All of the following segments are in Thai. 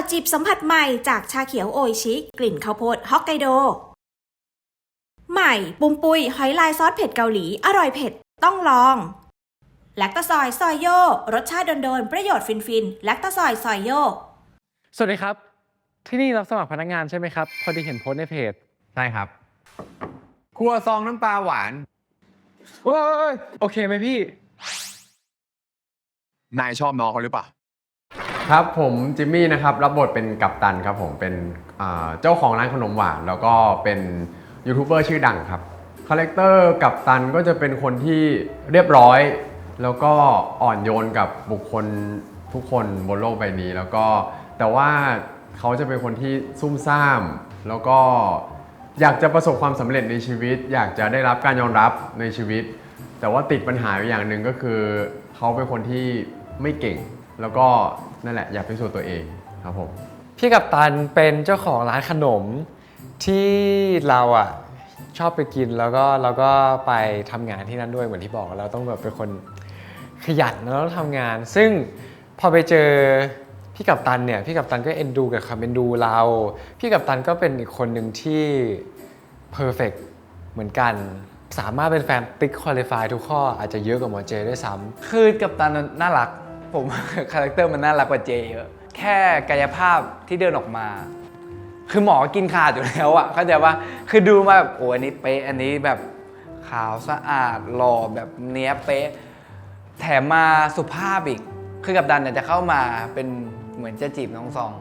ดจิบสัมผัสใหม่จากชาเขียวโออิชิกลิ่นข้าวโพดฮอกไกโดใหม่ปุ้มปุยหอยลายซอสเผ็ดเกาหลีอร่อยเผ็ดต้องลองแลคตาซอยซอยโยรสชาติโดนๆประโยชน์ฟินๆแลคตาซอยซอยโยสวัสดีครับที่นี่รับสมัครพนักงานใช่ไหมครับพอดีเห็นโพสต์ในเพจใช่ครับครัวซองน้ำปลาหวานว้ายโอเคไหมพี่นายชอบน้องเขาหรือเปล่าครับผมจิมมี่นะครับรับบทเป็นกัปตันครับผมเป็นเจ้าของร้านขนมหวานแล้วก็เป็นยูทูบเบอร์ชื่อดังครับคาแรคเตอร์กัปตันก็จะเป็นคนที่เรียบร้อยแล้วก็อ่อนโยนกับบุคคลทุกคนบนโลกใบนี้แล้วก็แต่ว่าเขาจะเป็นคนที่ซุ่มซ่ามแล้วก็อยากจะประสบความสำเร็จในชีวิตอยากจะได้รับการยอมรับในชีวิตแต่ว่าติดปัญหาอย่างหนึ่งก็คือเขาเป็นคนที่ไม่เก่งแล้วก็นั่นแหละอยากพิสูจน์ตัวเองครับผมพี่กัปตันเป็นเจ้าของร้านขนมที่เราชอบไปกินแล้วก็เราก็ไปทำงานที่นั่นด้วยเหมือนที่บอกเราต้องแบบเป็นคนขยันแล้วต้องทำงานซึ่งพอไปเจอพี่กัปตันเนี่ยพี่กัปตันก็เอ็นดูกับความเอ็นดูเราพี่กัปตันก็เป็นอีกคนหนึ่งที่เพอร์เฟกต์เหมือนกันสามารถเป็นแฟนติ๊กควอลิฟายทุกข้ออาจจะเยอะกว่าหมอเจด้วยซ้ำคือกัปตันน่ารักผมคาแรคเตอร์มันน่ารักกว่าเจเยอะแค่กายภาพที่เดินออกมาคือหมอกินขาดอยู่แล้วเข้าใจว่าคือดูมาแบบโอ้อันนี้เป๊ะอันนี้แบบขาวสะอาดหล่อแบบเนี้ยเป๊ะแถมมาสุภาพอีกคือกัปตันเนี่ยจะเข้ามาเป็นเหมือนจะจีบน้องซอง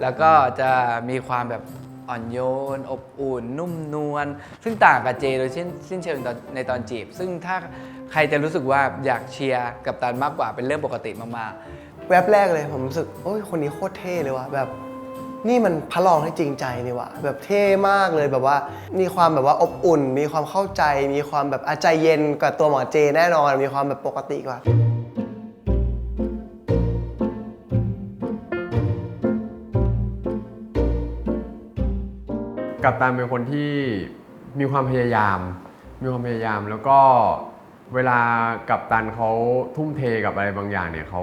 แล้วก็จะมีความแบบอ่อนโยนอบอุ่นนุ่มนวลซึ่งต่างกับเจโดยสิ้นเชิงในตอนจีบซึ่งถ้าใครจะรู้สึกว่าอยากเชียร์กัปตันมากกว่าเป็นเรื่องปกติมากๆแวบแรกเลยผมรู้สึกโอ้ยคนนี้โคตรเท่เลยว่ะแบบนี่มันพระรองที่จริงใจนี่ว่ะแบบเท่มากเลยแบบว่ามีความแบบว่าอบอุ่นมีความเข้าใจมีความแบบใจเย็นกว่าตัวหมอเจแน่นอนมีความแบบปกติกว่ากัปตันเป็นคนที่มีความพยายามแล้วก็เวลากัปตันเขาทุ่มเทกับอะไรบางอย่างเนี่ยเข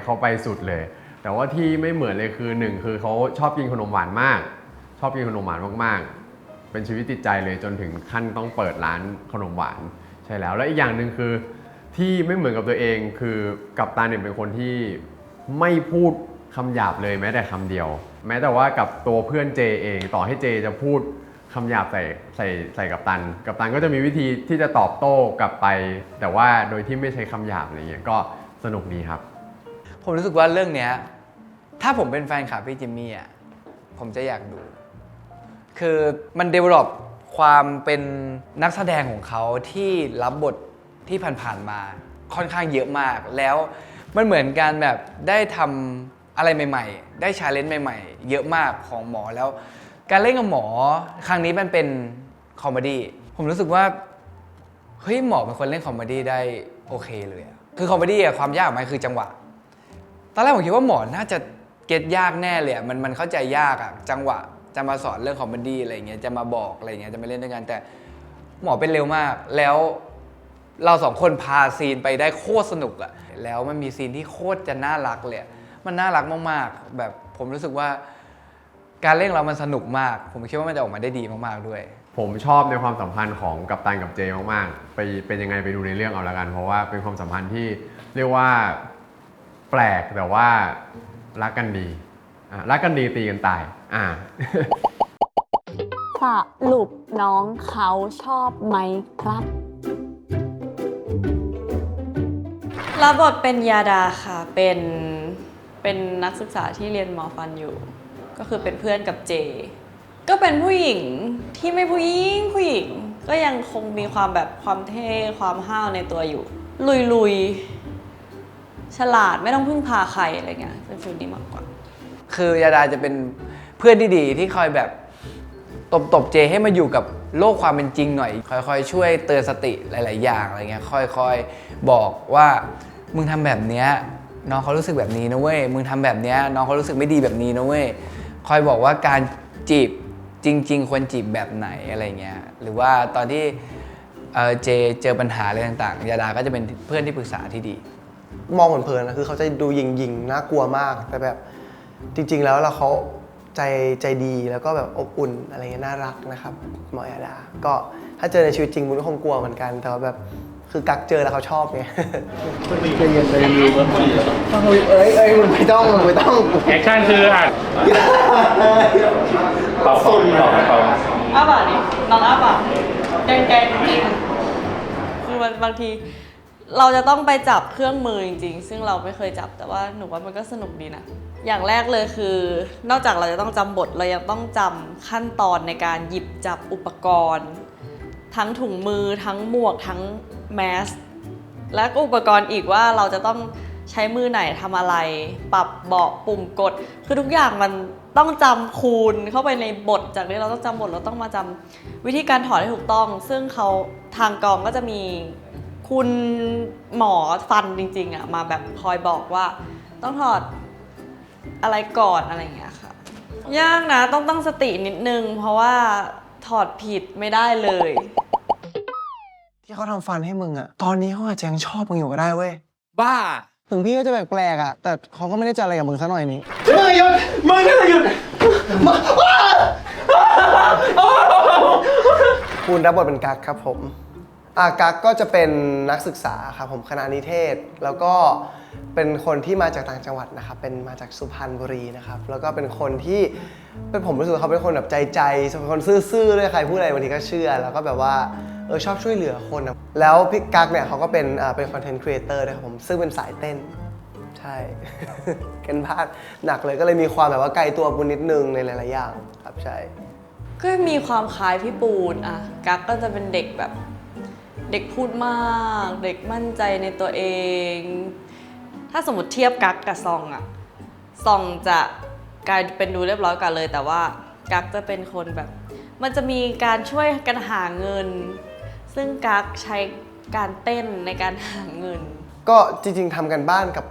าไปสุดเลยแต่ว่าที่ไม่เหมือนเลยคือหนึ่งคือเขาชอบกินขนมหวานมากเป็นชีวิตจิตใจเลยจนถึงขั้นต้องเปิดร้านขนมหวานใช่แล้วและอีกอย่างหนึ่งคือที่ไม่เหมือนกับตัวเองคือกัปตันเนี่ยเป็นคนที่ไม่พูดคำหยาบเลยแม้แต่คำเดียวแม้แต่ว่ากับตัวเพื่อนเจเองต่อให้เจจะพูดคำหยาบใส่กัปตันก็จะมีวิธีที่จะตอบโต้กลับไปแต่ว่าโดยที่ไม่ใช้คำหยาบอะไรเงี้ยก็สนุกดีครับผมรู้สึกว่าเรื่องเนี้ยถ้าผมเป็นแฟนคลับพี่จิมมี่ผมจะอยากดูคือมัน develop ความเป็นนักแสดงของเขาที่รับบทที่ผ่านๆมาค่อนข้างเยอะมากแล้วมันเหมือนการแบบได้ทำอะไรใหม่ๆได้ challenge ใหม่ๆเยอะมากของหมอแล้วการเล่นกับหมอครั้งนี้มันเป็นคอมเมดี้ผมรู้สึกว่าเฮ้ยหมอเป็นคนเล่นคอมเมดี้ได้โอเคเลยคือคอมเมดี้ความยากของมันคือจังหวะตอนแรกผมคิดว่าหมอน่าจะเก็ตยากแน่เลยมันเข้าใจยากจังหวะจะมาสอนเรื่องคอมเมดี้อะไรเงี้ยจะมาบอกอะไรเงี้ยจะมาเล่นด้วยกันแต่หมอเป็นเร็วมากแล้วเราสองคนพาซีนไปได้โคตรสนุกแล้วมันมีซีนที่โคตรจะน่ารักเลยมันน่ารักมากๆแบบผมรู้สึกว่าการเล่นเรามันสนุกมากผมคิดว่ามันจะออกมาได้ดีมากๆด้วยผมชอบในความสัมพันธ์ของกัปตันกับเจมากๆเป็นยังไงไปดูในเรื่องเอาละกันเพราะว่าเป็นความสัมพันธ์ที่เรียกว่าแปลกแต่ว่ารักกันดีตีกันตายสรุปน้องเขาชอบไหมครับรับบทเป็นยาดาค่ะเป็นนักศึกษาที่เรียนหมอฟันอยู่ก็คือเป็นเพื่อนกับเจก็เป็นผู้หญิงที่ไม่ผู้หญิงก็ยังคงมีความแบบความเท่ความห้าวในตัวอยู่ลุยฉลาดไม่ต้องพึ่งพาใครอะไรเงี้ยเป็นฟิลนี้มากกว่าคือยาดาจะเป็นเพื่อนที่ดีที่คอยแบบตบเจให้มาอยู่กับโลกความเป็นจริงหน่อยคอยช่วยเตือนสติหลายๆอย่างอะไรเงี้ยคอยบอกว่ามึงทำแบบเนี้ยน้องเขารู้สึกแบบนี้นะเว้ยมึงทำแบบเนี้ยน้องเขารู้สึกไม่ดีแบบนี้นะเว้ยคอยบอกว่าการจีบจริงๆควรจีบแบบไหนอะไรเงี้ยหรือว่าตอนที่เจเจอปัญหาอะไรต่างๆยาดาก็จะเป็นเพื่อนที่ปรึกษาที่ดีมองเผินๆนะคือเขาจะดูหยิ่งๆน่ากลัวมากแต่แบบ จริงๆแล้วเขาใจดีแล้วก็แบบอบอุ่นอะไรเงี้ยน่ารักนะครับหมอยาดาก็ถ้าเจอในชีวิตจริงบุญก็คงกลัวเหมือนกันแต่ว่าแบบคือกักเจอแล้วเขาชอบไงใจเย็นใจเย็นมึงไม่ต้องแอคชั่นคืออ่ะตอบสุดตอบเขา อ้าปากดิน้องอ้าปากแกงคือมันบางทีเราจะต้องไปจับเครื่องมือจริงๆซึ่งเราไม่เคยจับแต่ว่าหนูว่ามันก็สนุกดีนะอย่างแรกเลยคือนอกจากเราจะต้องจำบทเรายังต้องจำขั้นตอนในการหยิบจับอุปกรณ์ทั้งถุงมือทั้งหมวกทั้งแมสและก็อุปกรณ์อีกว่าเราจะต้องใช้มือไหนทำอะไรปรับเบาะปุ่มกดคือทุกอย่างมันต้องจำคูณเข้าไปในบทจากนี้เราต้องจำบทเราต้องมาจำวิธีการถอดให้ถูกต้องซึ่งเขาทางกองก็จะมีคุณหมอฟันจริงๆอ่ะมาแบบคอยบอกว่าต้องถอดอะไรก่อนอะไรอย่างเงี้ยค่ะยากนะต้องตั้งสตินิดนึงเพราะว่าถอดผิดไม่ได้เลย ที่เขาทำฟันให้มึงอะตอนนี้เขาอาจจะยังชอบมึงอยู่ก็ได้เว้ย บ้า ถึงพี่ก็จะแปลกๆอะแต่เขาก็ไม่ได้จะอะไรกับมึงซะหน่อยนี้มึงหยุดมึงก็หยุดคุณรับบทเป็นกั๊กครับผมกั๊กก็จะเป็นนักศึกษาครับผมคณะนิเทศแล้วก็เป็นคนที่มาจากต่างจังหวัดนะครับเป็นมาจากสุพรรณบุรีนะครับแล้วก็เป็นคนที่ผมรู้สึกว่าเขาเป็นคนแบบใจเป็นคนซื่อๆด้วยใครพูดอะไรบางทีก็เชื่อแล้วก็แบบว่าชอบช่วยเหลือคนนะแล้วพี่กั๊กเนี่ยเขาก็เป็นคอนเทนต์ครีเอเตอร์ด้วยครับผมซึ่งเป็นสายเต้นใช่ เกันพลาดหนักเลยก็เลยมีความแบบว่าไกลตัวปุณนิดนึงในหลายๆอย่างครับใช่ก็มีความคล้ายพี่ปูนอะกั๊กก็จะเป็นเด็กแบบเด็กพูดมากเด็กมั่นใจในตัวเองถ้าสมมติเทียบกั๊กกับซองอะซองจะกลายเป็นดูเรียบร้อยกันเลยแต่ว่ากั๊กจะเป็นคนแบบมันจะมีการช่วยกันหาเงินซึ่งกั๊กใช้การเต้นในการหาเงินก็จริงๆทำกันบ้านกับ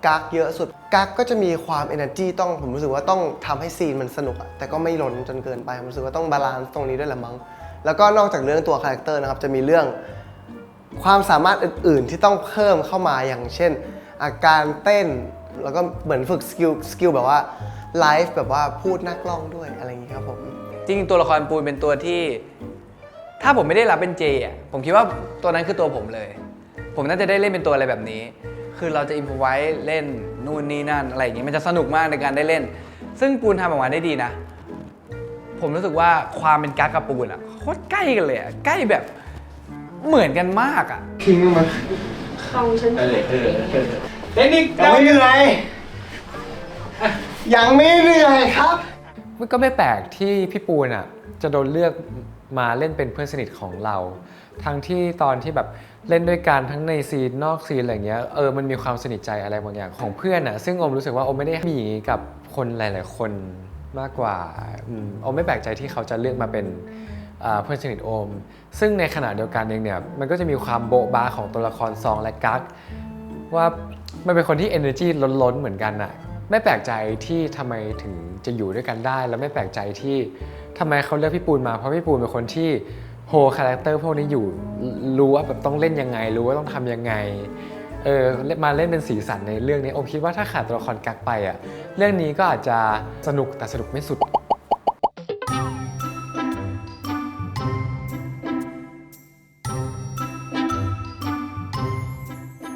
กั๊กเยอะสุดกั๊กก็จะมีความ energy ผมรู้สึกว่าต้องทำให้ซีนมันสนุกอะแต่ก็ไม่ล้นจนเกินไปผมรู้สึกว่าต้องบาลานซ์ตรงนี้ด้วยแหละมั้งแล้วก็นอกจากเรื่องตัวคาแรคเตอร์นะครับจะมีเรื่องความสามารถอื่นๆที่ต้องเพิ่มเข้ามาอย่างเช่นอาการเต้นแล้วก็เหมือนฝึกสกิลแบบว่าไลฟ์แบบว่าพูดหน้ากล้องด้วยอะไรอย่างนี้ครับผมจริงๆตัวละครปูนเป็นตัวที่ถ้าผมไม่ได้รับเป็นเจอ่ะผมคิดว่าตัวนั้นคือตัวผมเลยผมน่าจะได้เล่นเป็นตัวอะไรแบบนี้คือเราจะอิมพอไว้เล่นนู่นนี่นั่นอะไรอย่างงี้มันจะสนุกมากในการได้เล่นซึ่งปูนทำออกมาได้ดีนะผมรู้สึกว่าความเป็นกั๊กกับปูนอ่ะโคตรใกล้กันเลยอ่ะใกล้แบบเหมือนกันมากอ่ะทิ้งมัน เขาฉันเทคนิค ยังไม่เหนื่อยยังไม่เหนื่อยครับ มันก็ไม่แปลกที่พี่ปูนอ่ะจะโดนเลือกมาเล่นเป็นเพื่อนสนิทของเราทั้งที่ตอนที่แบบเล่นด้วยกันทั้งในซีนนอกซีนอะไรเงี้ยมันมีความสนิทใจอะไรบางอย่างของเพื่อนอ่ะซึ่งอมรู้สึกว่าอมไม่ได้มีกับคนหลายๆคนมากกว่าอมไม่แปลกใจที่เขาจะเลือกมาเป็นเพื่อนสนิทโอมซึ่งในขณะเดียวกันเองเนี่ยมันก็จะมีความโบ๊ะบ้าของตัวละครซองและกั๊กว่ามันเป็นคนที่ energy ล้นๆเหมือนกันน่ะไม่แปลกใจที่ทำไมถึงจะอยู่ด้วยกันได้แล้วไม่แปลกใจที่ทำไมเขาเลือกพี่ปูนมาเพราะพี่ปูนเป็นคนที่โฮคาแรคเตอร์พวกนี้อยู่รู้ว่าแบบต้องเล่นยังไงรู้ว่าต้องทำยังไงมาเล่นเป็นสีสันในเรื่องนี้ผมคิดว่าถ้าขาดตัวละครกั๊กไปอ่ะเรื่องนี้ก็อาจจะสนุกแต่สนุกไม่สุด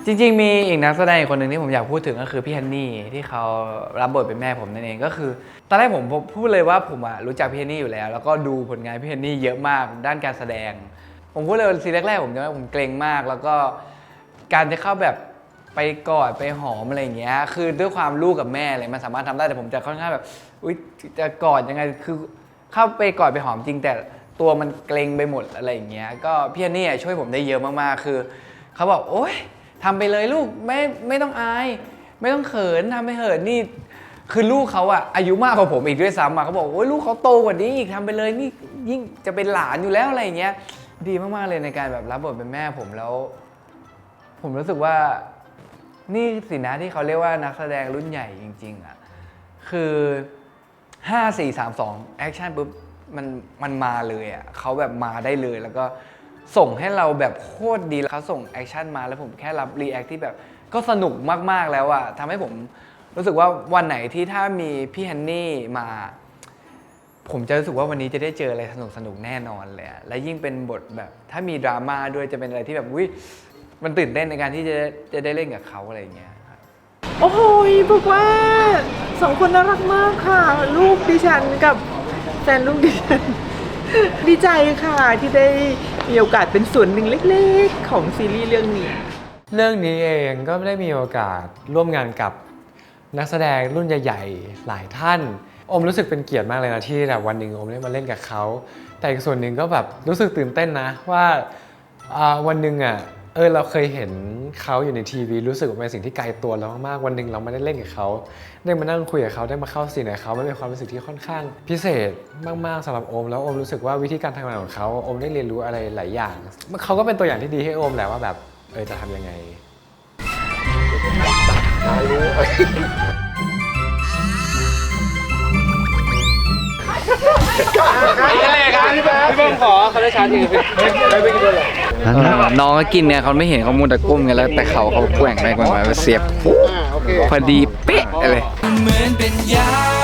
จริงๆมีอีกนักแสดงอีกคนหนึ่งที่ผมอยากพูดถึงก็คือพี่ฮันนี่ที่เขารับบทเป็นแม่ผมนั่นเองก็คือตอนแรกผมพูดเลยว่าผมรู้จักพี่ฮันนี่อยู่แล้วแล้วก็ดูผลงานพี่ฮันนี่เยอะมากด้านการแสดงผมพูดเลยซีนแรกๆผมจำได้ผมเกรงมากแล้วก็การจะเข้าแบบไปกอดไปหอมอะไรอย่างเงี้ยคือด้วยความลูกกับแม่อะไรมันสามารถทำได้แต่ผมจะค่อนข้างแบบอุ๊ยจะกอดยังไงคือเข้าไปกอดไปหอมจริงแต่ตัวมันเกรงไปหมดอะไรอย่างเงี้ยก็พี่ฮันนี่ช่วยผมได้เยอะมากๆคือเขาบอกโอ๊ยทำไปเลยลูกไม่ต้องอายไม่ต้องเขินทำไปเถิดนี่คือลูกเขาอะอายุมากกว่าผมอีกด้วยซ้ำเขาบอกโอ้ยลูกเขาโตกว่านี้อีกทำไปเลยนี่ยิ่งจะเป็นหลานอยู่แล้วอะไรอย่างเงี้ยดีมากๆเลยในการแบบรับบทเป็นแม่ผมแล้วผมรู้สึกว่านี่สินะที่เขาเรียกว่านักแสดงรุ่นใหญ่จริงๆอะคือ5 4 3 2แอคชั่นปุ๊บมันมาเลยอะเขาแบบมาได้เลยแล้วก็ส่งให้เราแบบโคตรดีเขาส่งแอคชั่นมาแล้วผมแค่รับรีแอคที่แบบก็สนุกมากๆแล้วอะทำให้ผม รู้สึกว่าวันไหนที่ถ้ามีพี่ฮันนี่มา ผมจะรู้สึกว่าวันนี้จะได้เจออะไรสนุกๆแน่นอนเลยอะและยิ่งเป็นบทแบบถ้ามีดราม่าด้วยจะเป็นอะไรที่แบบอุ๊ยมันตื่นเต้นในการที่จะได้เล่นกับเขาอะไรอย่างเงี้ยครับ โอ้โหบอกว่าสองคนน่ารักมากค่ะ ลูกดิฉันกับแฟนลูกดิฉัน ดีใจค่ะที่ได้มีโอกาสเป็นส่วนหนึ่งเล็กๆของซีรีส์เรื่องนี้ เรื่องนี้เองก็ไม่ได้มีโอกาสร่วมงานกับนักแสดงรุ่นใหญ่ๆหลายท่านอมรู้สึกเป็นเกียรติมากเลยนะที่แบบวันหนึ่งอมได้มาเล่นกับเขาแต่อีกส่วนหนึ่งก็แบบรู้สึกตื่นเต้นนะว่าวันหนึ่งอ่ะเราเคยเห็นเขาอยู่ในทีวีรู้สึกว่าเป็นสิ่งที่ไกลตัวเรามากๆวันหนึ่งเราไม่ได้เล่นกับเขาได้มานั่งคุยกับเขาได้มาเข้าซีนกับเขามันเป็นความรู้สึกที่ค่อนข้างพิเศษมากๆสำหรับโอมแล้วโอมรู้สึกว่าวิธีการทำงานของเขาโอมได้เรียนรู้อะไรหลายอย่างเขาก็เป็นตัวอย่างที่ดีให้โอมแหละว่าแบบจะทำยังไง น้องก็กินเนี่ยเขาไม่เห็นเขามูแต่ก้มกันแล้วแต่เขาแกว่งไปแกว่งมาเสียบปุ๊บพอดีเป๊ะเลยเหมือนเป็นยา